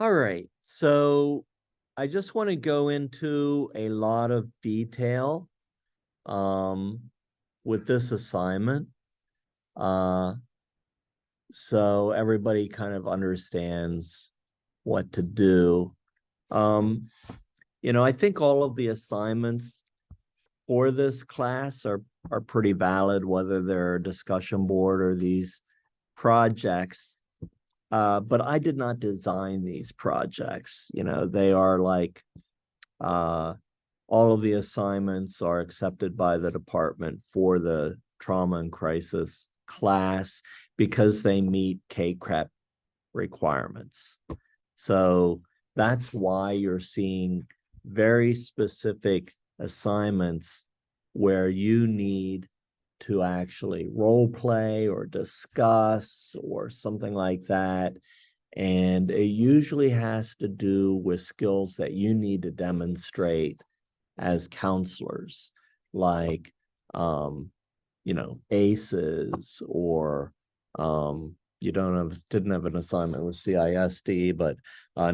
All right. So I just want to go into a lot of detail um, with this assignment. Uh, so everybody kind of understands what to do. Um, I think all of the assignments for this class are pretty valid, whether they're a discussion board or these projects. But I did not design these projects. They are like all of the assignments are accepted by the department for the trauma and crisis class because they meet CACREP requirements. So that's why you're seeing very specific assignments where you need to actually role play or discuss or something like that. And it usually has to do with skills that you need to demonstrate as counselors, like ACEs, or you didn't have an assignment with CISD, but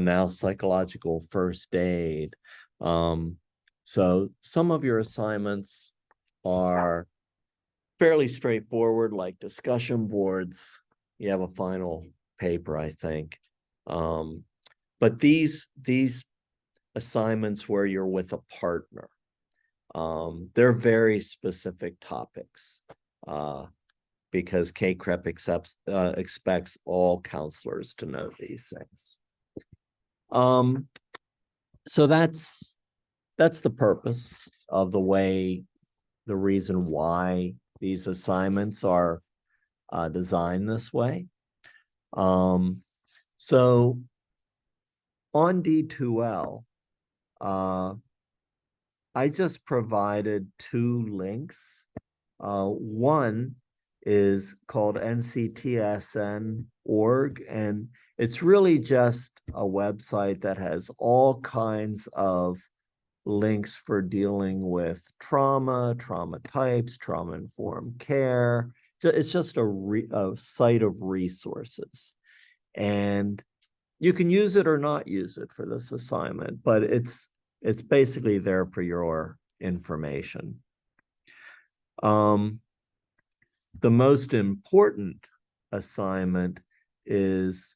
now psychological first aid. So some of your assignments are fairly straightforward, like discussion boards. You have a final paper, I think. But these assignments where you're with a partner, they're very specific topics because CACREP expects all counselors to know these things. So that's the purpose of the reason why these assignments are designed this way. So on D2L, I just provided two links. One is called nctsn.org, and it's really just a website that has all kinds of links for dealing with trauma types, trauma-informed care. It's just a site of resources. And you can use it or not use it for this assignment, but it's basically there for your information. The most important assignment is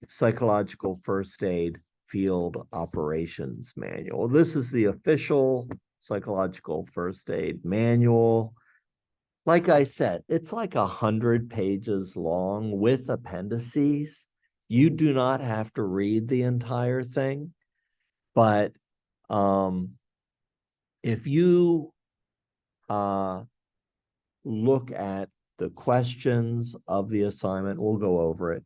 Psychological First Aid Field Operations Manual. This is the official Psychological First Aid Manual. Like I said, it's like 100 pages long with appendices. You do not have to read the entire thing, but if you look at the questions of the assignment, we'll go over it,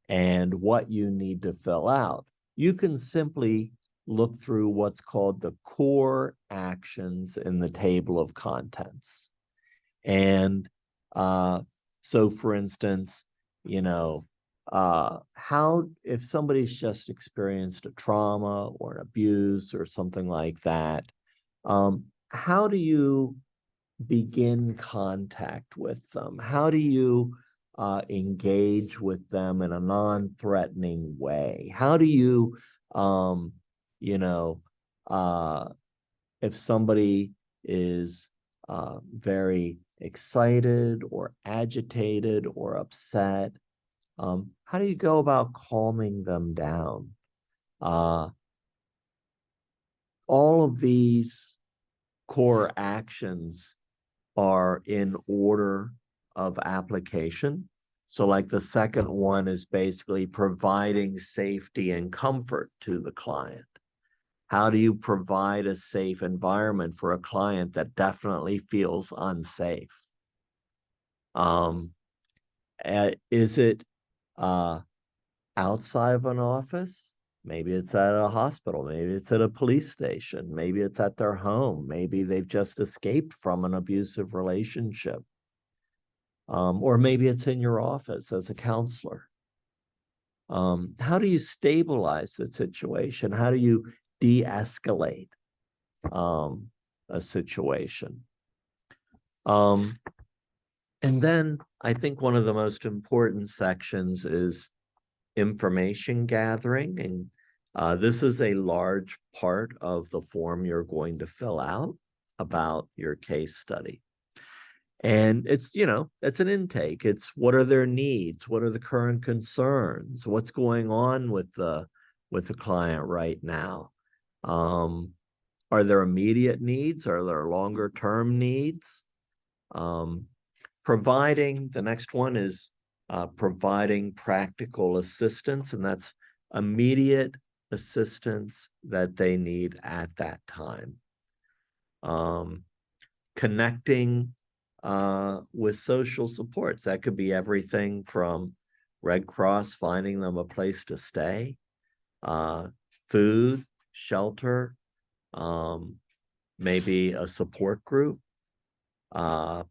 and what you need to fill out, you can simply look through what's called the core actions in the table of contents. And so, for instance, how, if somebody's just experienced a trauma or an abuse or something like that, how do you begin contact with them? How do you engage with them in a non-threatening way? How do you, if somebody is very excited or agitated or upset, how do you go about calming them down? All of these core actions are in order of application. So like the second one is basically providing safety and comfort to the client. How do you provide a safe environment for a client that definitely feels unsafe? Is it outside of an office? Maybe it's at a hospital. Maybe it's at a police station. Maybe it's at their home. Maybe they've just escaped from an abusive relationship. Or maybe it's in your office as a counselor. How do you stabilize the situation? How do you de-escalate a situation? And then I think one of the most important sections is information gathering, and this is a large part of the form you're going to fill out about your case study. And it's, it's an intake. It's what are their needs? What are the current concerns? What's going on with the client right now? Are there immediate needs? Are there longer term needs? Providing, the next one is providing practical assistance, and that's immediate assistance that they need at that time. Connecting with social supports. That could be everything from Red Cross finding them a place to stay, food, shelter, maybe a support group,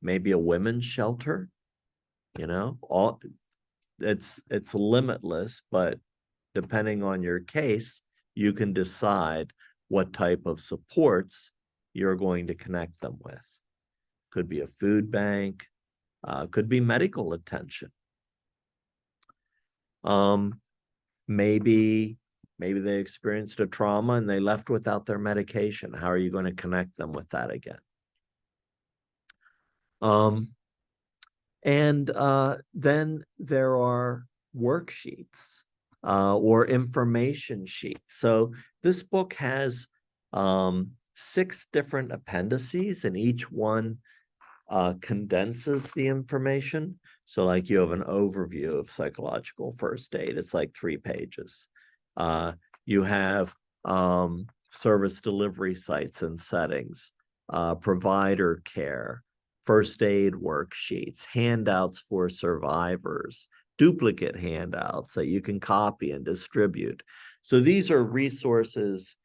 maybe a women's shelter. All it's limitless, but depending on your case, you can decide what type of supports you're going to connect them with. Could be a food bank, could be medical attention. Maybe they experienced a trauma and they left without their medication. How are you going to connect them with that again? And then there are worksheets or information sheets. So this book has 6 different appendices, and each one condenses the information. So like you have an overview of psychological first aid. It's like 3 pages. You have service delivery sites and settings, provider care, first aid worksheets, handouts for survivors, duplicate handouts that you can copy and distribute. So these are resources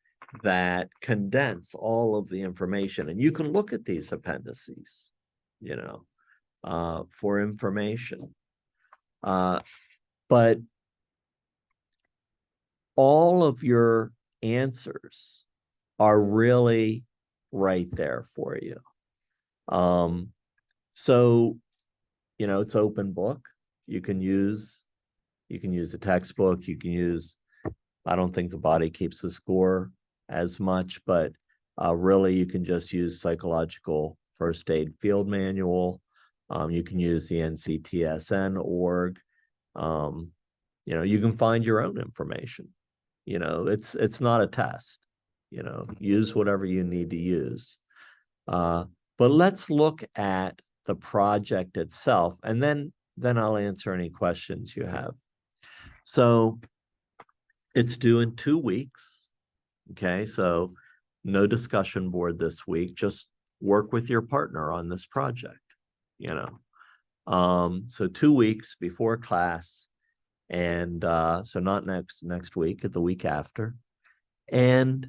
that condense all of the information, and you can look at these appendices, for information. But all of your answers are really right there for you. So, it's open book. You can use a textbook. You can use, I don't think the body keeps a score as much, but really you can just use Psychological First Aid Field Manual. You can use the NCTSN.org. You can find your own information. It's not a test. Use whatever you need to use. But let's look at the project itself, and then I'll answer any questions you have. So it's due in 2 weeks. Okay, so no discussion board this week. Just work with your partner on this project. So 2 weeks before class, and so not next week, the week after. And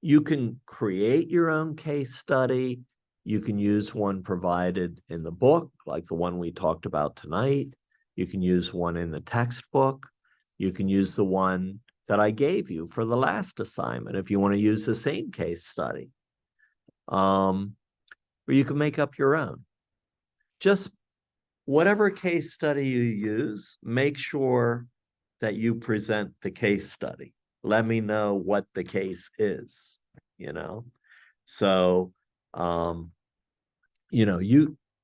you can create your own case study. You can use one provided in the book, like the one we talked about tonight. You can use one in the textbook. You can use the one that I gave you for the last assignment if you want to use the same case study. Or you can make up your own. Just whatever case study you use, make sure that you present the case study. Let me know what the case is, So,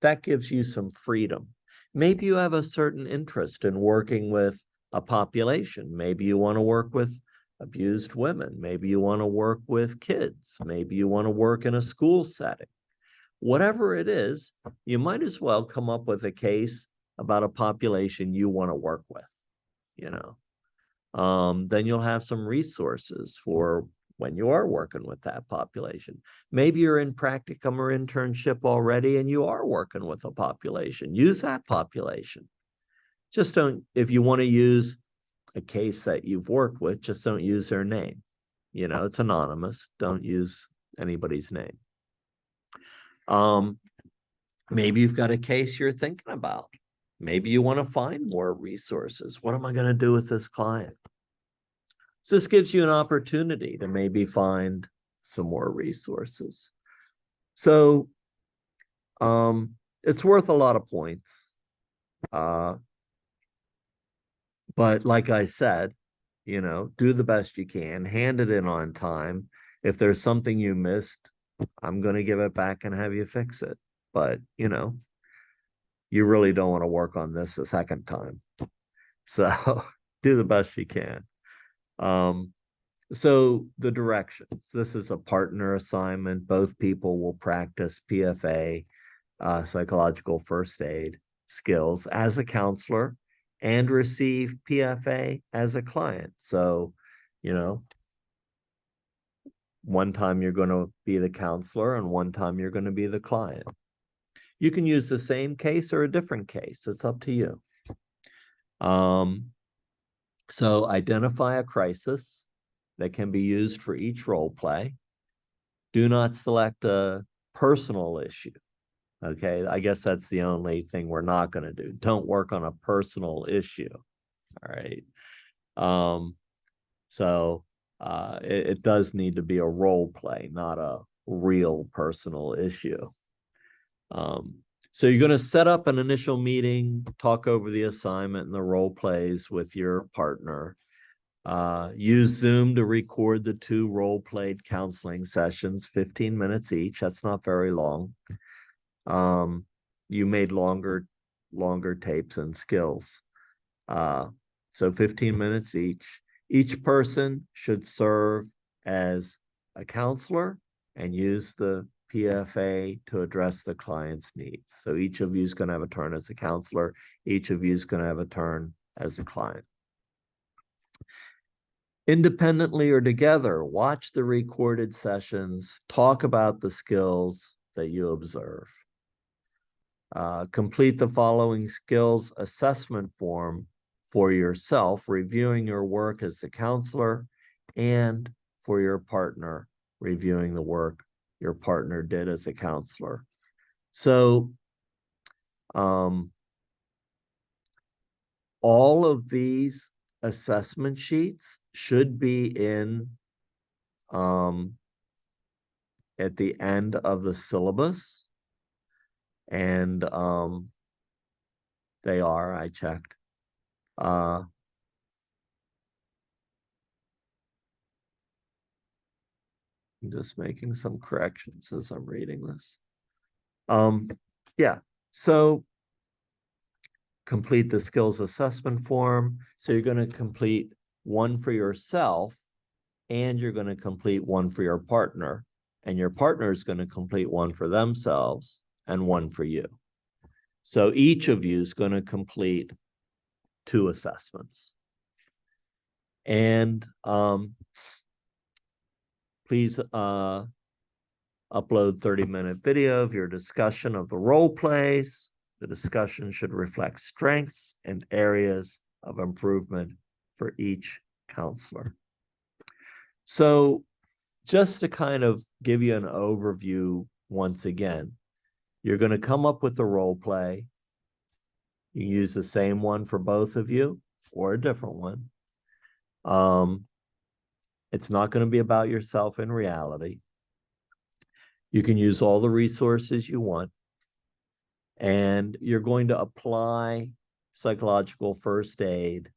that gives you some freedom. Maybe you have a certain interest in working with a population. Maybe you want to work with abused women. Maybe you want to work with kids. Maybe you want to work in a school setting. Whatever it is, you might as well come up with a case about a population you want to work with, Then you'll have some resources for when you are working with that population. Maybe you're in practicum or internship already and you are working with a population. Use that population. Just don't, if you want to use a case that you've worked with, just don't use their name. It's anonymous. Don't use anybody's name. Maybe you've got a case you're thinking about. Maybe you want to find more resources. What am I going to do with this client? So this gives you an opportunity to maybe find some more resources. So it's worth a lot of points. But like I said, do the best you can, hand it in on time. If there's something you missed, I'm going to give it back and have you fix it. But, you really don't want to work on this a second time. So do the best you can. Um, so the directions, this is a partner assignment. Both people will practice PFA, psychological first aid skills as a counselor and receive PFA as a client. So, you know, one time you're going to be the counselor and one time you're going to be the client. You can use the same case or a different case. It's up to you. So identify a crisis that can be used for each role play. Do not select a personal issue. Okay, I guess that's the only thing we're not going to do. Don't work on a personal issue. All right. So it does need to be a role play, not a real personal issue. So you're going to set up an initial meeting, talk over the assignment and the role plays with your partner. Use Zoom to record the 2 role-played counseling sessions, 15 minutes each. That's not very long. You made longer tapes and skills. So 15 minutes each. Each person should serve as a counselor and use the PFA to address the client's needs. So each of you is going to have a turn as a counselor. Each of you is going to have a turn as a client. Independently or together, watch the recorded sessions, talk about the skills that you observe. Complete the following skills assessment form for yourself, reviewing your work as a counselor, and for your partner, reviewing the work your partner did as a counselor. So, all of these assessment sheets should be in at the end of the syllabus. And they are, I checked. I'm just making some corrections as I'm reading this. Yeah, so complete the skills assessment form. So you're going to complete one for yourself and you're going to complete one for your partner. And your partner is going to complete one for themselves and one for you. So each of you is going to complete 2 assessments. And please upload 30-minute video of your discussion of the role plays. The discussion should reflect strengths and areas of improvement for each counselor. So just to kind of give you an overview once again, you're going to come up with a role play. You can use the same one for both of you or a different one. It's not going to be about yourself in reality. You can use all the resources you want. And you're going to apply psychological first aid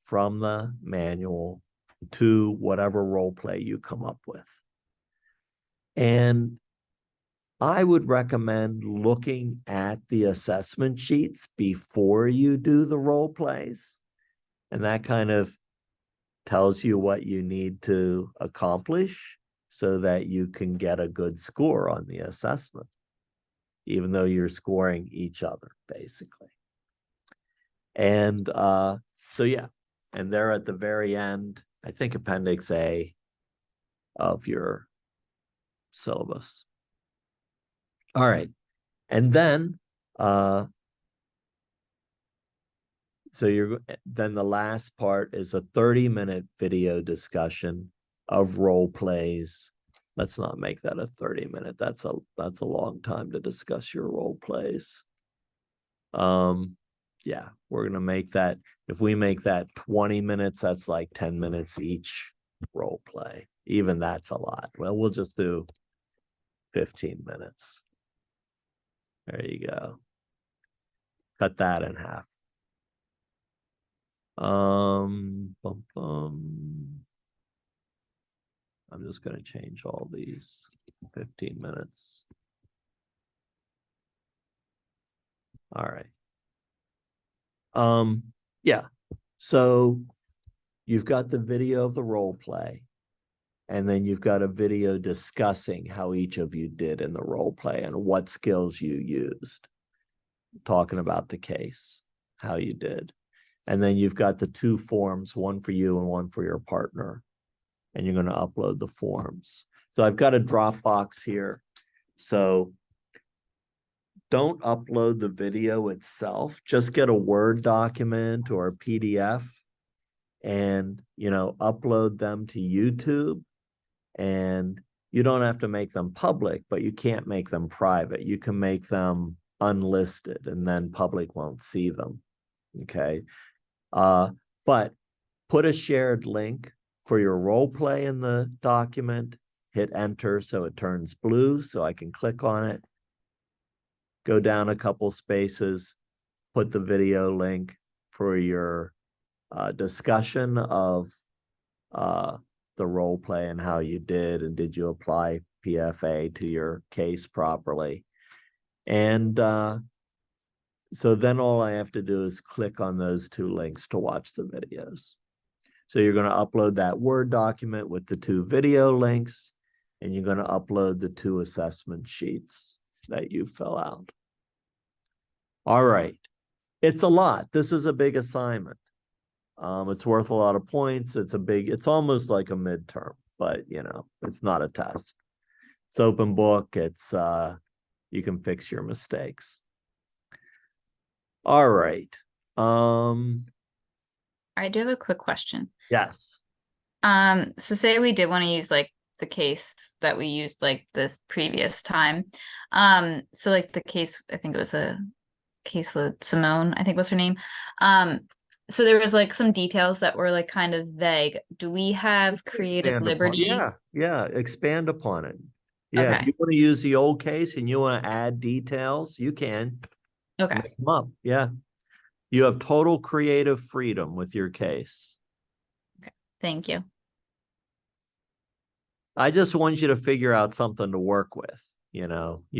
from the manual to whatever role play you come up with. And I would recommend looking at the assessment sheets before you do the role plays. And that kind of tells you what you need to accomplish so that you can get a good score on the assessment, even though you're scoring each other, basically. And so, yeah, and they're at the very end, I think Appendix A of your syllabus. All right. And then, so then the last part is a 30-minute video discussion of role plays. Let's not make that a 30-minute. That's a long time to discuss your role plays. Yeah, we're gonna make that. If we make that 20 minutes, that's like 10 minutes each role play. Even that's a lot. Well, we'll just do 15 minutes. There you go. Cut that in half. Bum, bum. I'm just going to change all these 15 minutes. All right. Yeah. So you've got the video of the role play, and then you've got a video discussing how each of you did in the role play and what skills you used, talking about the case, how you did. And then you've got the two forms, one for you and one for your partner, and you're going to upload the forms. So I've got a Dropbox here. So don't upload the video itself. Just get a Word document or a PDF and, upload them to YouTube. And you don't have to make them public, but you can't make them private. You can make them unlisted, and then public won't see them. Okay. But put a shared link for your role play in the document, hit enter so it turns blue so I can click on it, go down a couple spaces, put the video link for your discussion of the role play and how you did, and did you apply PFA to your case properly. And so then all I have to do is click on those two links to watch the videos. So you're going to upload that Word document with the two video links, and you're going to upload the two assessment sheets that you fill out. All right. It's a lot. This is a big assignment. It's worth a lot of points. It's almost like a midterm, but it's not a test. It's open book. You can fix your mistakes. All right. I do have a quick question. Yes. So say we did want to use like the case that we used like this previous time. So like the case, I think it was a caseload, Simone, I think was her name. So there was like some details that were like kind of vague. Do we have creative liberties? Yeah, expand upon it. Yeah, Okay. if you want to use the old case and you want to add details, you can. Okay. Make them up. Yeah. You have total creative freedom with your case. Okay. Thank you. I just want you to figure out something to work with,